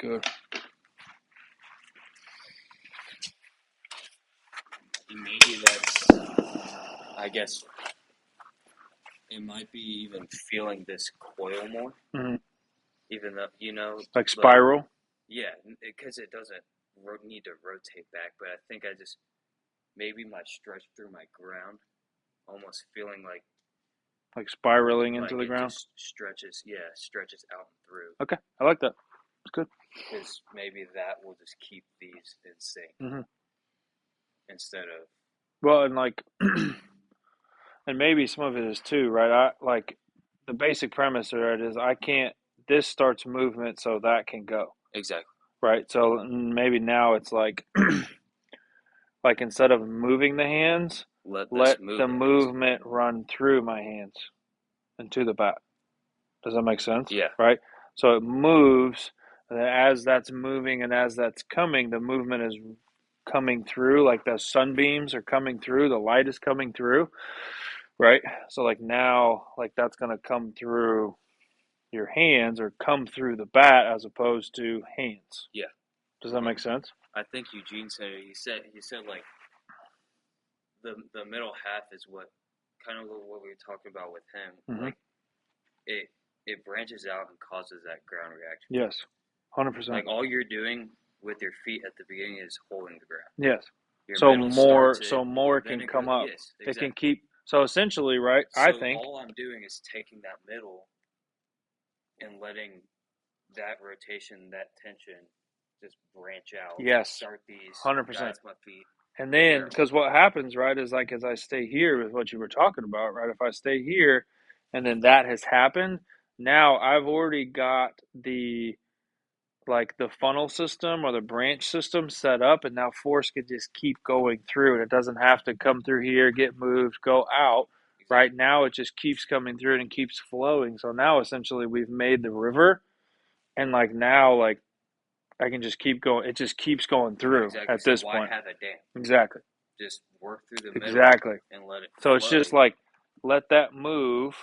good. Maybe that's, I guess, it might be even feeling this coil more, even though, like spiral. Yeah, because it doesn't need to rotate back, but I think maybe my stretch through my ground, almost feeling like spiraling into the it ground. just stretches out and through. Okay, I like that. It's good. Because maybe that will just keep these in sync instead of. Well, and and maybe some of it is too, right? The basic premise of it is this starts movement so that can go. Exactly. Right. So maybe now it's like instead of moving the hands, let the movement run through my hands and to the bat. Does that make sense? Yeah. Right. So it moves, and as that's moving and as that's coming, the movement is coming through, like the sunbeams are coming through, the light is coming through. Right. So now, that's going to come through your hands or come through the bat as opposed to hands. Yeah. Does that make sense? I think Eugene said it. He said like the middle half is what kind of what we were talking about with him. Mm-hmm. Like it branches out and causes that ground reaction. Yes, 100%. Like all you're doing with your feet at the beginning is holding the ground. Yes. Your So more can come up. Yes, exactly. It can keep. So essentially, right? So I think all I'm doing is taking that middle and letting that rotation, that tension, just branch out. Yes. Start these. 100%. Guides my feet. And then, because what happens, right, is as I stay here with what you were talking about, right? If I stay here, and then that has happened, now I've already got the funnel system or the branch system set up, and now force could just keep going through, and it doesn't have to come through here, get moved, go out. Exactly. Right now, it just keeps coming through and keeps flowing. So now, essentially, we've made the river, and now, I can just keep going. It just keeps going through at this point. Why have a dam? Exactly. Just work through the middle. Exactly. And let it So flow. it's just let that move,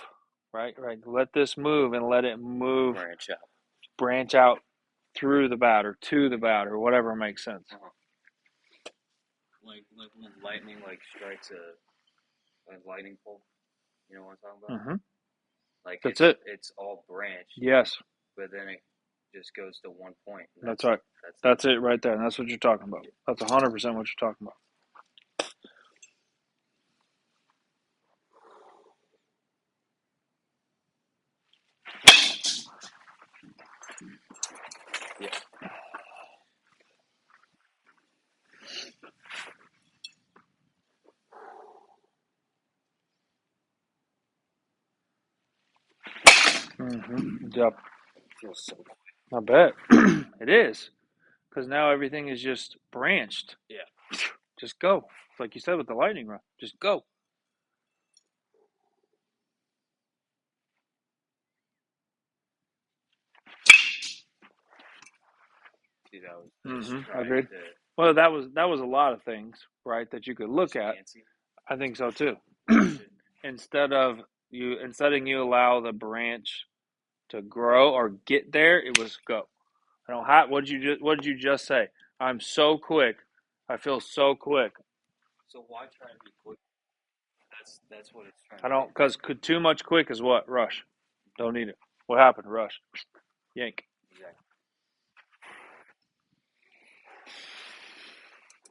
right? Let this move and let it move. Branch out through the bat or to the bat or whatever makes sense. Like when lightning strikes a lightning pole. You know what I'm talking about? Mm-hmm. That's it. It's all branched. Yes. But then it just goes to one point. That's right. That's it right there. And that's what you're talking about. That's 100% what you're talking about. Yeah. Mm-hmm. Yep. Feels so good. I bet. It is. Because now everything is just branched. Yeah. Just go. Like you said with the lightning rod. Just go. See, that was agreed. Well, that was a lot of things, right, that you could look at. Fancy. I think so too. Instead of you allow the branch to grow or get there, it was go. I don't what did you just say? I'm so quick. I feel so quick. So why try to be quick? That's what it's trying. I don't, because too much quick is what? Rush. Don't need it. What happened? Rush. Yank. Exactly.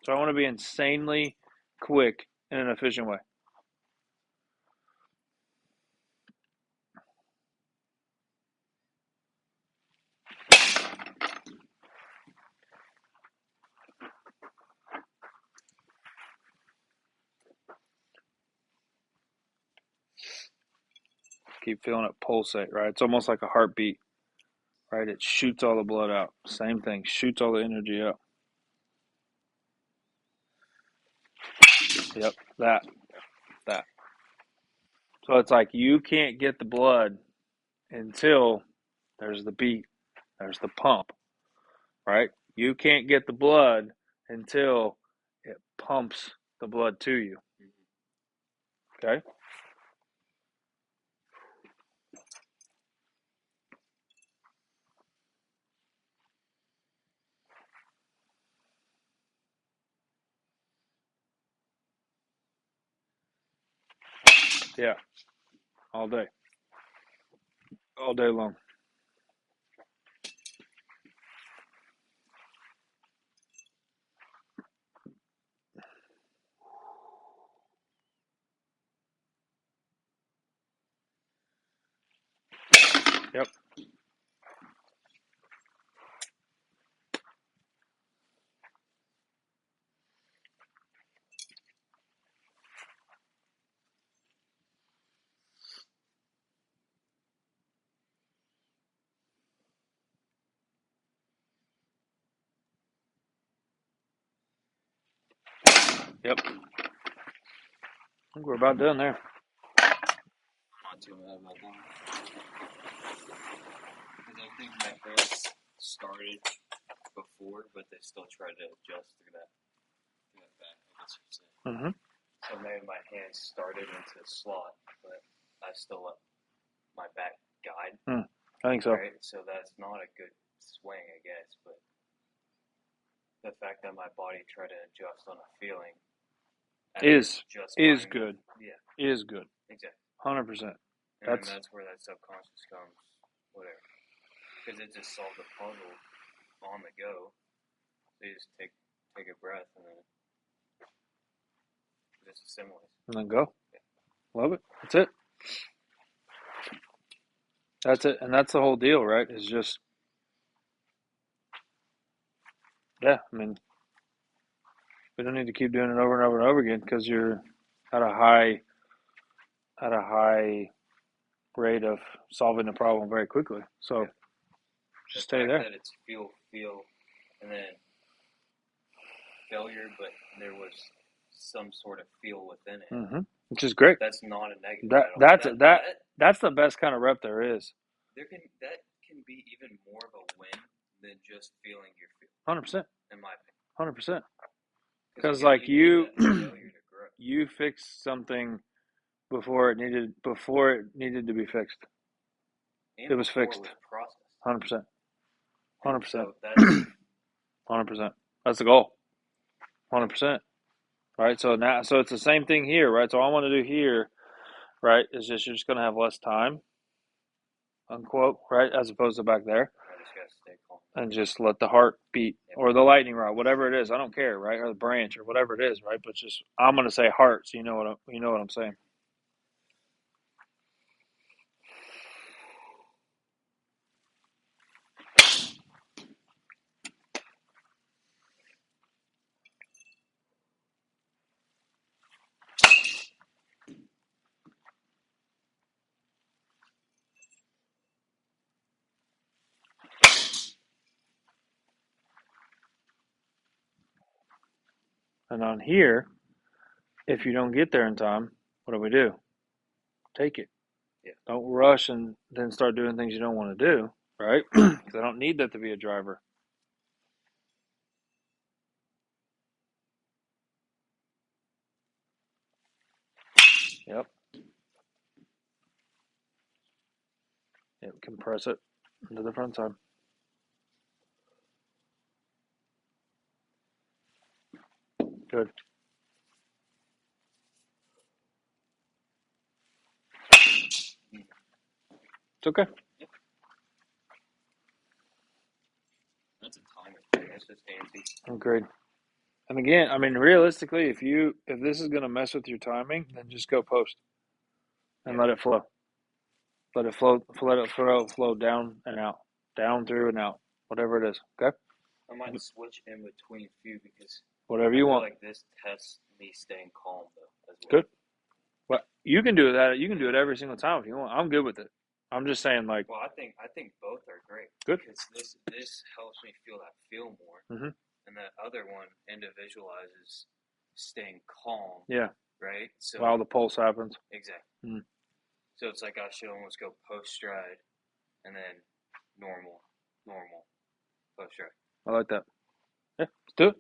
So I want to be insanely quick in an efficient way. Keep feeling it pulsate, right? It's almost like a heartbeat, right? It shoots all the blood out. Same thing, shoots all the energy out. Yep, that. So it's like you can't get the blood until there's the beat, there's the pump, right? You can't get the blood until it pumps the blood to you. Okay? Yeah, all day long. Yep. Yep. I think we're about done there. Not too mad about that. Because I think my hands started before, but they still tried to adjust through that back, I guess you'd say. Mm-hmm. So maybe my hands started into the slot, but I still let my back guide. I think so. Right? So that's not a good swing, I guess, but the fact that my body tried to adjust on a feeling is mine, good. Yeah. Is good. Exactly. 100%. And that's where that subconscious comes, whatever. Because it just solved the puzzle on the go. So you just take a breath and then just assimilate. And then go. Yeah. Love it. That's it. That's it. And that's the whole deal, right? Is just, yeah, I mean, we don't need to keep doing it over and over and over again because you're at a high rate of solving the problem very quickly. So just stay there. That it's feel, and then failure, but there was some sort of feel within it. Mm-hmm. Which is great. That's not a negative. That's the best kind of rep there is. That can be even more of a win than just feeling your feel. 100%. In my opinion. 100%. Because like you fixed something before it needed to be fixed. And it was fixed. 100%. 100%. 100%. That's the goal. 100%. Right. So it's the same thing here, right? So all I want to do here, right, is just you're just gonna have less time, unquote, right, as opposed to back there. And just let the heart beat, or the lightning rod, whatever it is. I don't care, right, or the branch, or whatever it is, right. But just I'm gonna say heart, so you know what I'm saying. And on here, if you don't get there in time, what do? Take it. Yeah. Don't rush and then start doing things you don't want to do, right? Because I don't need that to be a driver. Yep. Yep. Compress it into the front side. Good. It's okay. Yep. That's a timer thing. That's just fancy. Agreed. And again, I mean, realistically, if this is going to mess with your timing, then just go post and let it flow. Let it flow. Let it flow down and out, down through and out, whatever it is. Okay. I might switch in between a few because whatever you want. Like this tests me staying calm though as well. Good. Well, you can do that. You can do it every single time if you want. I'm good with it. I'm just saying, like. Well, I think both are great. Good. Because this helps me feel more, mm-hmm. and that other one individualizes staying calm. Yeah. Right. So while the pulse happens. Exactly. Mm. So it's like I should almost go post stride, and then normal, post stride. I like that. Yeah, let's do it.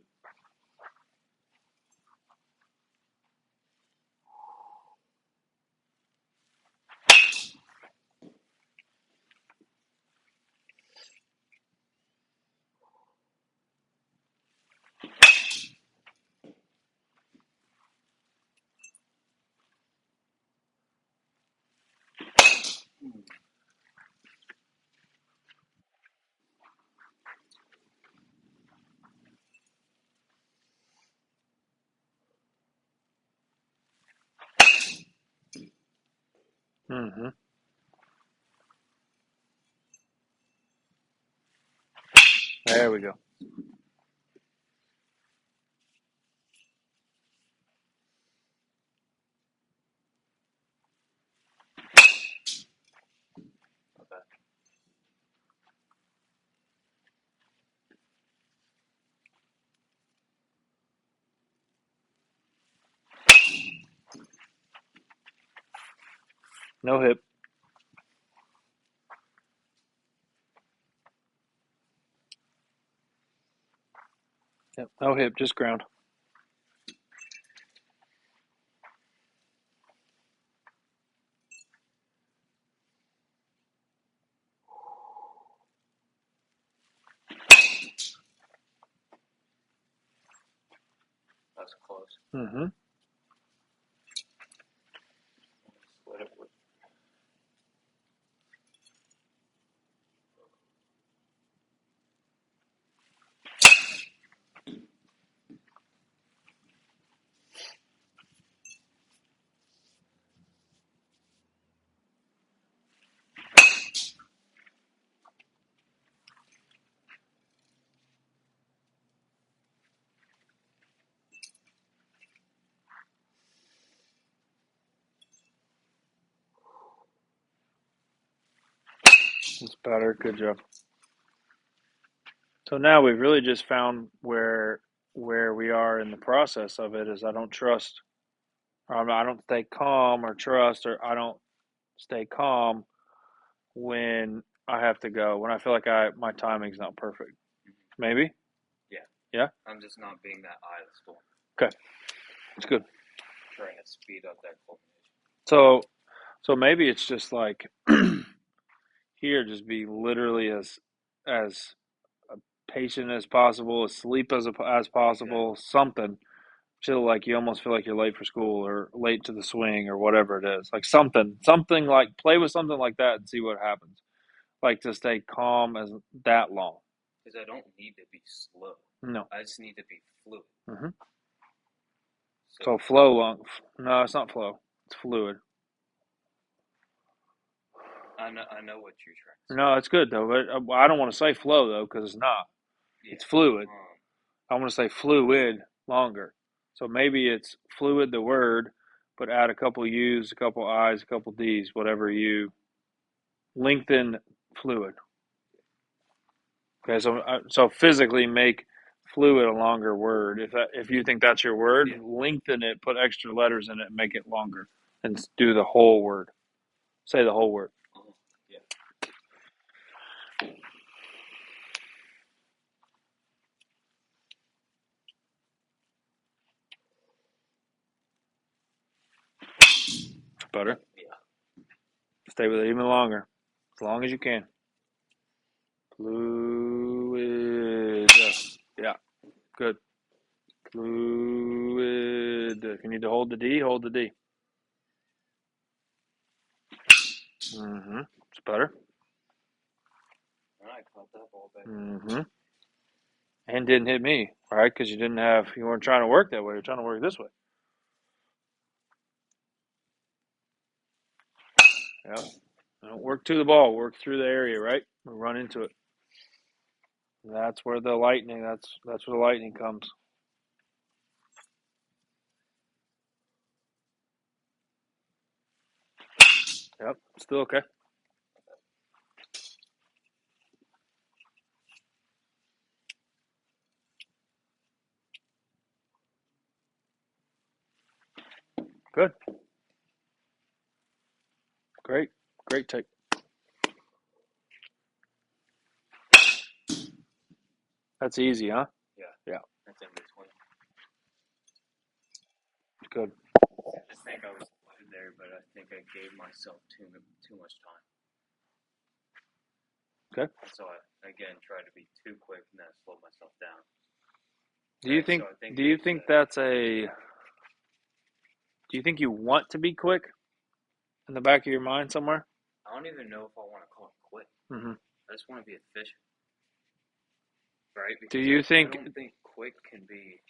Mm-hmm. There we go. Okay. No hip. Yep. No hip, just ground. That's close. Mm-hmm. Split it with. It's better. Good job. So now we've really just found where we are in the process of it is I don't trust, or I don't stay calm or trust, or I don't stay calm when I have to go, when I feel like my timing's not perfect. Maybe? Yeah. Yeah? I'm just not being that eye of the storm. Okay. It's good. Trying to speed up that culmination. So maybe it's just like here, just be literally as patient as possible, as sleep as possible, Exactly. something. Chill, like you almost feel like you're late for school or late to the swing or whatever it is. Like something like play with something like that and see what happens. Like to stay calm as that long. Because I don't need to be slow. No. I just need to be fluid. Hmm. So So flow long. No, it's not flow. It's fluid. I know what you're trying to say. No, it's good though. But I don't want to say flow though because it's not. Yeah. It's fluid. I want to say fluid longer. So maybe it's fluid the word, but add a couple U's, a couple I's, a couple D's, whatever you lengthen fluid. Okay, so physically make fluid a longer word. If you think that's your word, Yeah. lengthen it, put extra letters in it, and make it longer, and do the whole word. Say the whole word. Yeah. Better. Yeah. Stay with it even longer, as long as you can. Fluid. Yeah, good. Fluid. If you need to hold the D, hold the D. Mm-hmm. It's better. I caught that ball back. Mm-hmm. And didn't hit me, right? Because you weren't trying to work that way. You're trying to work this way. Yeah. Don't work to the ball. Work through the area, right? Run into it. That's where the lightning. That's where the lightning comes. Yep. Still okay. Good. Great. Great take. That's easy, huh? Yeah. Yeah. That's in between. Good. I think I was there, but I think I gave myself too much time. Okay. So I again tried to be too quick and then I slowed myself down. Do you Right? think? So I think Do you think that's a? Do you think you want to be quick in the back of your mind somewhere? I don't even know if I want to call it quick. Mm-hmm. I just want to be efficient. Right? Do Because you I think? don't think quick can be.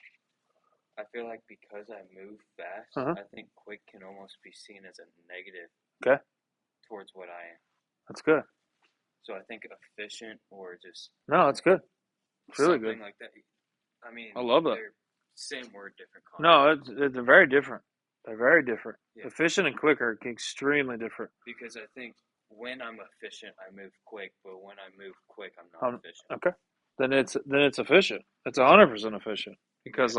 I feel like because I move fast, Uh-huh. I think quick can almost be seen as a negative. Okay. towards what I am. That's good. So I think efficient or just No, that's good. It's really something good. like that. I mean, I love that. they're same word, different No, concept. it's very different. They're very different. Yeah. Efficient and quick are extremely different. Because I think when I'm efficient, I move quick, but when I move quick, I'm not efficient. Okay. Then it's efficient. It's 100% efficient because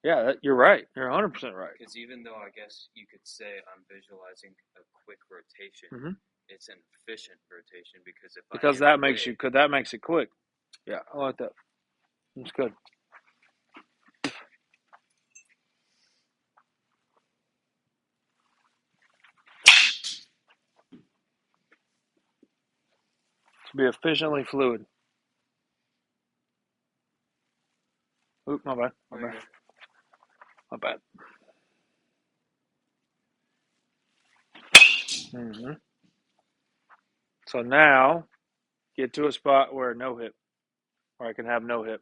you're right. You're 100% right. Because even though I guess you could say I'm visualizing a quick rotation, Mhm. it's an efficient rotation because if Because I am that makes quick, that makes it quick. Yeah, I like that. That's good. To be efficiently fluid. Oop, my bad. My bad. My bad. Mm-hmm. So now, get to a spot where no hip, where I can have no hip.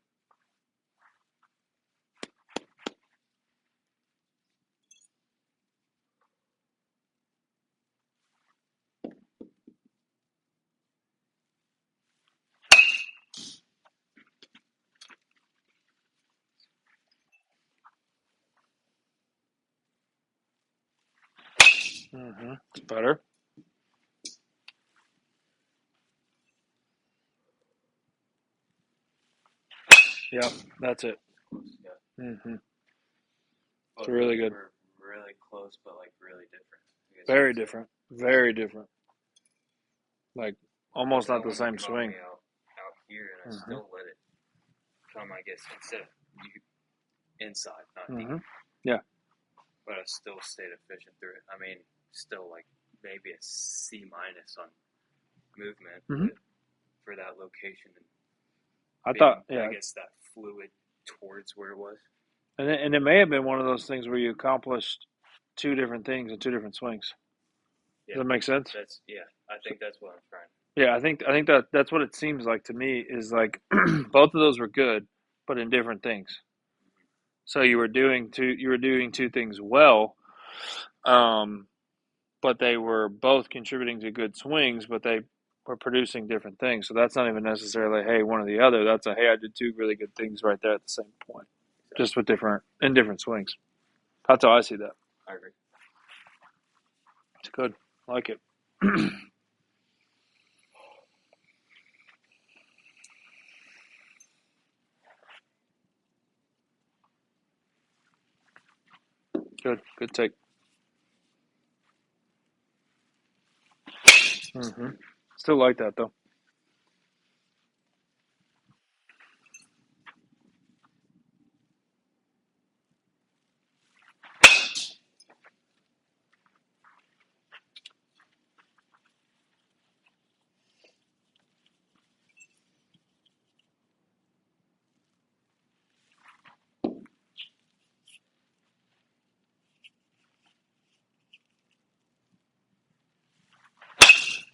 Mm-hmm. It's better. Yep, that's it. Mm-hmm. It's really good. We're really close, but like really different. Very different. Very different. Like almost not the same swing. Out here, and I still let it come. I guess instead of you inside, not deep. Yeah. But I still stayed efficient through it. I mean, still like maybe a C- on movement for that location. And I guess that fluid towards where it was. And it may have been one of those things where you accomplished two different things in two different swings. Yeah. Does that make sense? I think that's what I'm trying. Yeah, I think that's what it seems like to me is like both of those were good, but in different things. So you were doing two things well, but they were both contributing to good swings, but they were producing different things. So that's not even necessarily hey one or the other. That's a hey I did two really good things right there at the same point, just with different swings. That's how I see that. I agree. It's good. I like it. Good take. Still like that though.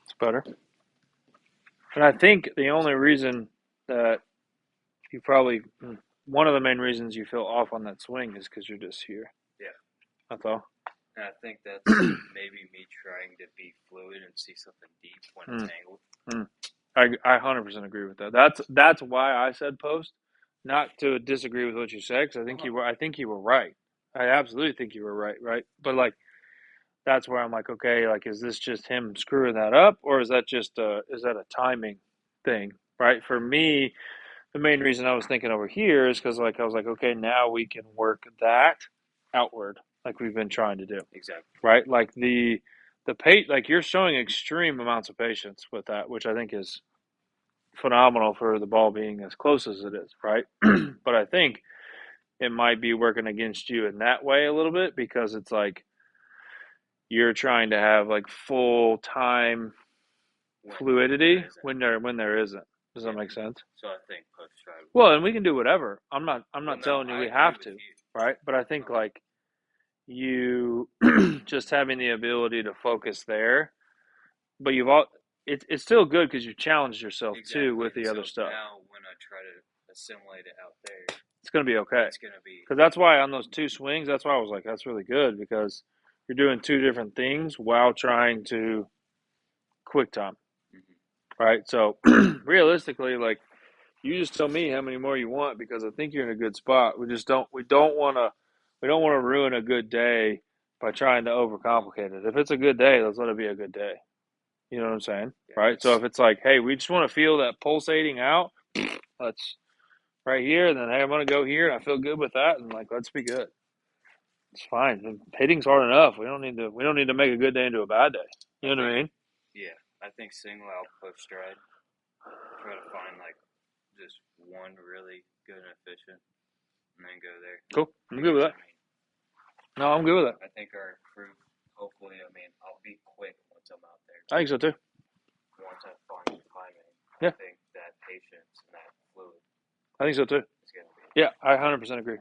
It's better. And I think the only reason that you probably one of the main reasons you feel off on that swing is because you're just here. Yeah. That's all. And I think that's maybe me trying to be fluid and see something deep when it's angled. I 100% agree with that. That's why I said post, not to disagree with what you said because I think you were right. I absolutely think you were right, right? But like that's where I'm like, okay, like is this just him screwing that up or is that just is that a timing thing, right? For me, the main reason I was thinking over here is because like I was like, okay, now we can work that outward like we've been trying to do. Exactly. Right? Like the like you're showing extreme amounts of patience with that, which I think is phenomenal for the ball being as close as it is, right? But I think it might be working against you in that way a little bit because it's like you're trying to have like full time fluidity when there isn't. Does that make sense? So I think post try. Well, and we can do whatever. I'm not telling you we have to, right? But I think like you just having the ability to focus there, but it's still good because you challenged yourself too with the other stuff. Now when I try to assimilate it out there, it's gonna be okay. It's gonna be because that's why on those two swings, that's why I was like, that's really good because you're doing two different things while trying to quick time, right? So realistically, like you just tell me how many more you want because I think you're in a good spot. We don't want to ruin a good day by trying to overcomplicate it. If it's a good day, let's let it be a good day. You know what I'm saying? Yeah, right? So if it's like, hey, we just want to feel that pulsating out, let's right here, and then hey, I'm gonna go here, and I feel good with that, and like let's be good. It's fine. Hitting's hard enough. We don't need to make a good day into a bad day. You know what I mean? Yeah, I think single out post stride. Try to find like just one really good and efficient, and then go there. Cool. I'm good with that. No, I'm good with that. I think our crew, hopefully, I'll be quick once I'm out there. I think so too. Once I find the timing, yeah. I think that patience and that fluid. I think so too. Yeah, I 100% agree.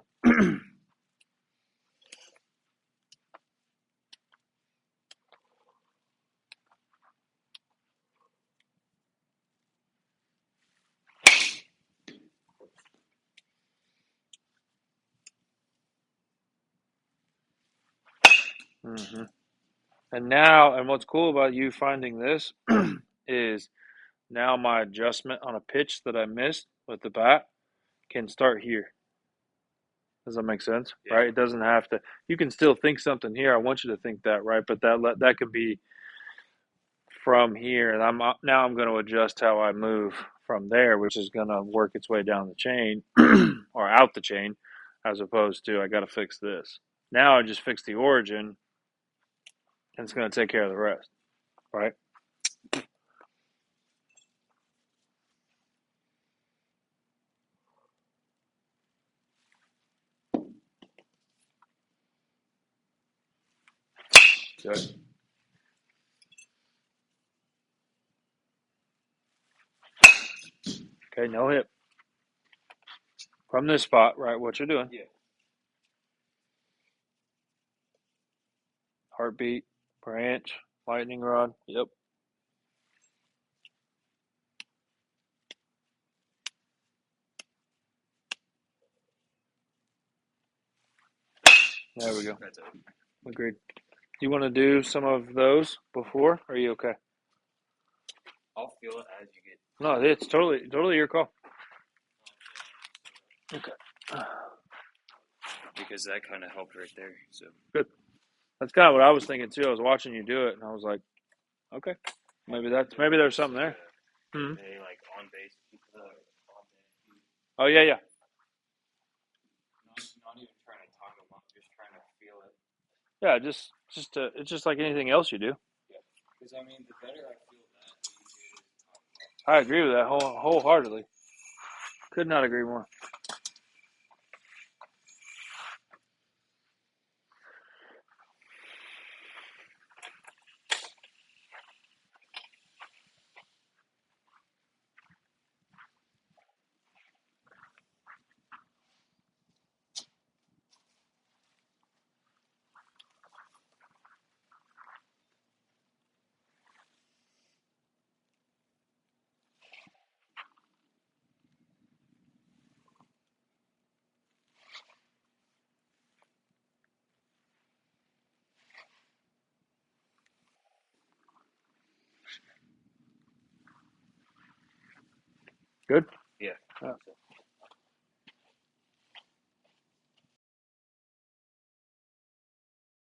Mm-hmm. And what's cool about you finding this is now my adjustment on a pitch that I missed with the bat can start here. Does that make sense? Yeah. Right? It doesn't have to. You can still think something here. I want you to think that, right? But that could be from here, and I'm going to adjust how I move from there, which is going to work its way down the chain or out the chain, as opposed to I got to fix this. Now I just fix the origin, and it's going to take care of the rest, right? Good. Okay, no hit. From this spot, right, what you're doing. Yeah. Heartbeat, branch, lightning rod. Yep. There we go. That's it. Agreed. Do you want to do some of those before? Or are you okay? I'll feel it as you get. No, it's totally your call. Okay. Because that kind of helped right there. So good. That's kind of what I was thinking too. I was watching you do it, and I was like, okay, maybe there's something there. Mm-hmm. Like on base. Oh yeah. Not even trying to talk them up, just trying to feel it. Yeah, it's just like anything else you do. Yeah, because the better I feel that, the easier it is to talk about. I agree with that wholeheartedly. Could not agree more. Good? Yeah.